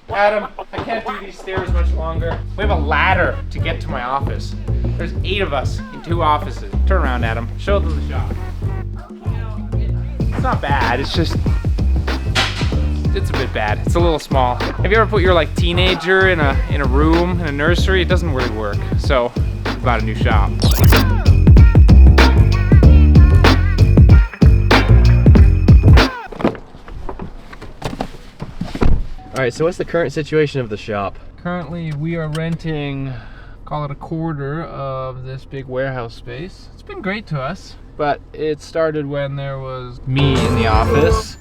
Adam, I can't do these stairs much longer. We have a ladder to get to my office. There's 8 of us in 2 offices. Turn around, Adam. Show them the shop. It's not bad, it's just, it's a bit bad. It's a little small. Have you ever put your like teenager in a room, in a nursery? It doesn't really work. So, we bought a new shop. All right, so what's the current situation of the shop? Currently, we are renting, call it a quarter of this big warehouse space. It's been great to us, but it started when there was me in the office.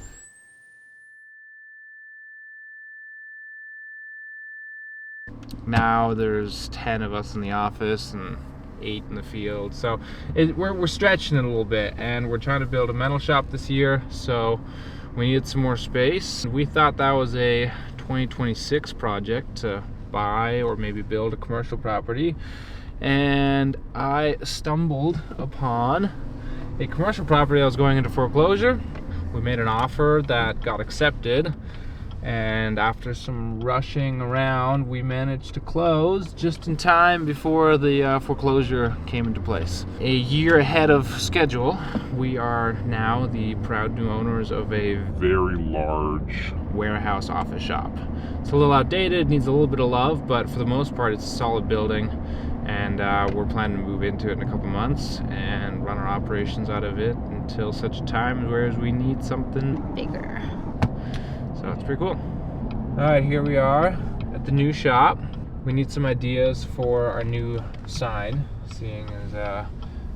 Now there's 10 of us in the office and 8 in the field. So we're stretching it a little bit, and we're trying to build a metal shop this year. So we needed some more space. We thought that was a 2026 project to buy or maybe build a commercial property. And I stumbled upon a commercial property that was going into foreclosure. We made an offer that got accepted. And after some rushing around, we managed to close just in time before the foreclosure came into place. A year ahead of schedule, we are now the proud new owners of a very large warehouse office shop. It's a little outdated, needs a little bit of love, but for the most part, it's a solid building. And we're planning to move into it in a couple months and run our operations out of it until such a time whereas we need something bigger. So it's pretty cool. All right, here we are at the new shop. We need some ideas for our new sign, seeing as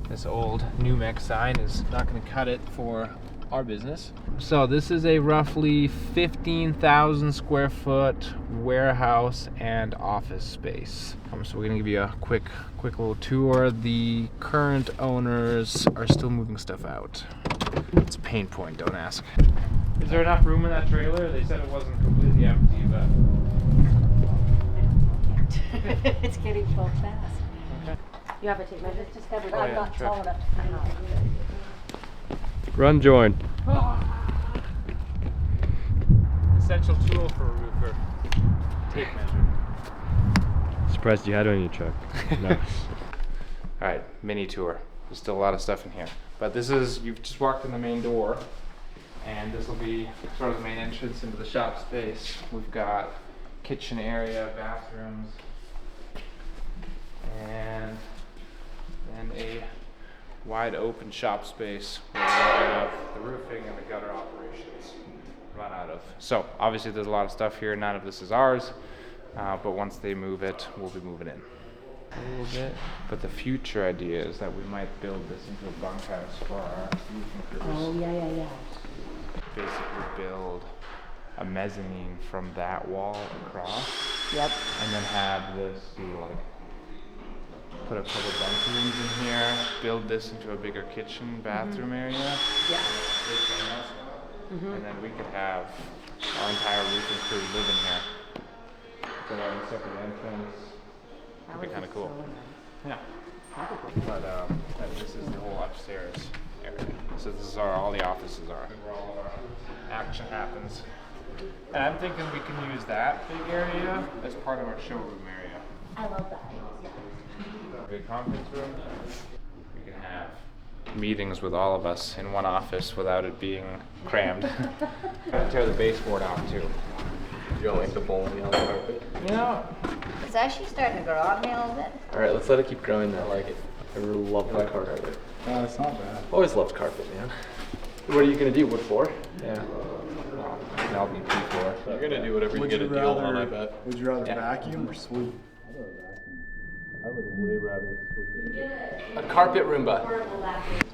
this old Numex sign is not going to cut it for our business. So this is a roughly 15,000 square foot warehouse and office space. So we're going to give you a quick little tour. The current owners are still moving stuff out. It's a pain point, don't ask. Is there enough room in that trailer? They said it wasn't completely empty, but... It's getting full fast. Okay. You have a tape measure? Just have it. Oh, I'm yeah, not sure. tall enough to come out. Run join. Essential tool for a roofer. Tape measure. Surprised you had one in your truck. No. Alright, mini tour. There's still a lot of stuff in here. But this is, you've just walked in the main door, and this will be sort of the main entrance into the shop space. We've got kitchen area, bathrooms, and then a wide open shop space where we have the roofing and the gutter operations run out of. So obviously there's a lot of stuff here. None of this is ours, but once they move it, we'll be moving in a little bit. But the future idea is that we might build this into a bunkhouse for our roofing crews. Oh, yeah. Basically build a mezzanine from that wall across. Yep. And then have this be like, put a couple bunk rooms in here, build this into a bigger kitchen, bathroom area. Yeah. And then we could have our entire roofing crew live in here. With our own separate entrance. Could be kind of cool. Yeah. But and this is the whole upstairs area. So this is where all the offices are. Where all of our action happens. And I'm thinking we can use that big area as part of our showroom area. I love that. Big conference room. We can have meetings with all of us in one office without it being crammed. Gotta tear the baseboard out too. You don't like the bowling on the carpet? You know, It's actually starting to grow on me a little bit. All right, let's let it keep growing. I like it. I really love the carpet. It's not bad. Always loved carpet, man. What are you gonna do? Wood floor? yeah. That'll be P4. You're gonna do whatever you get a deal on, I bet. Would you rather vacuum or sweep? I would way rather sweep. A carpet Roomba.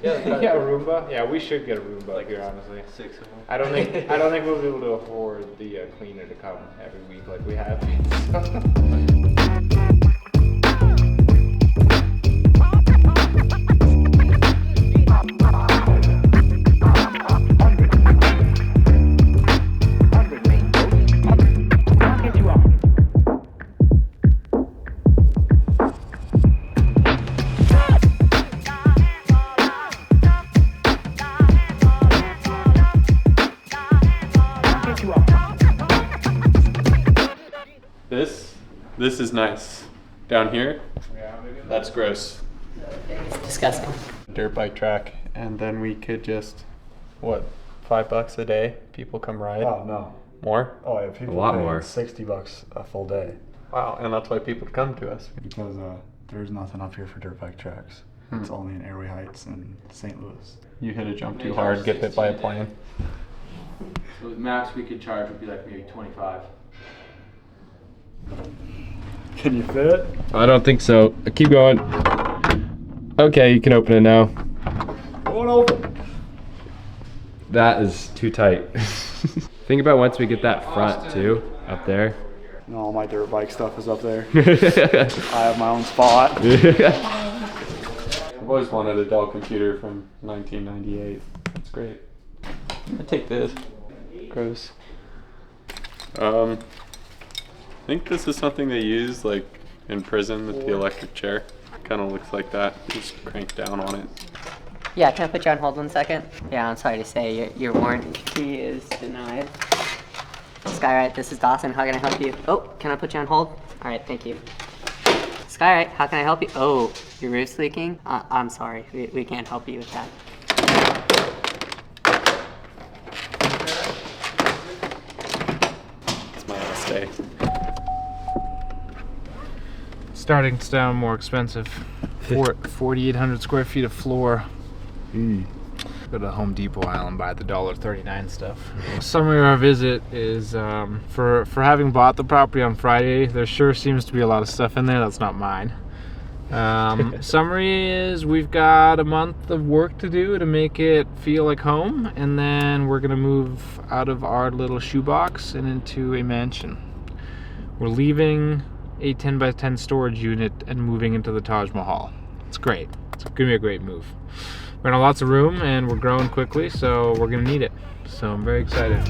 Yeah, a Roomba. Yeah, we should get a Roomba here, honestly. 6 of them. I don't think we'll be able to afford the cleaner to come every week like we have been. This is nice. Down here, that's gross. Disgusting. Dirt bike track, and then we could just, what, $5 a day? People come ride? Oh, no. More? Oh, yeah, people A lot pay more. $60 a full day. Wow, and that's why people come to us. Because there's nothing up here for dirt bike tracks. It's only in Airway Heights and St. Louis. You hit a jump too hard, get hit by a plane. So the max we could charge would be like maybe 25. Can you fit it? I don't think so. Keep going. Okay, you can open it now. Going open. That is too tight. Think about once we get that front too, up there. And all my dirt bike stuff is up there. I have my own spot. I've always wanted a Dell computer from 1998. That's great. I take this. Gross. I think this is something they use like in prison with the electric chair. Kind of looks like that. Just crank down on it. Yeah, can I put you on hold 1 second? Yeah, I'm sorry to say your warranty is denied. SkyRight, this is Dawson. How can I help you? Oh, can I put you on hold? All right, thank you. SkyRight, how can I help you? Oh, your roof's leaking? I'm sorry, we can't help you with that. It's my last day. Starting to sound more expensive. 4,800 square feet of floor. Go to Home Depot aisle and buy the $1.39 stuff. Summary of our visit is for having bought the property on Friday, there sure seems to be a lot of stuff in there that's not mine. Summary is we've got a month of work to do to make it feel like home, and then we're gonna move out of our little shoebox and into a mansion. We're leaving a 10 by 10 storage unit and moving into the Taj Mahal. It's great. It's gonna be a great move. We're gonna have lots of room and we're growing quickly, so we're gonna need it. So I'm very excited.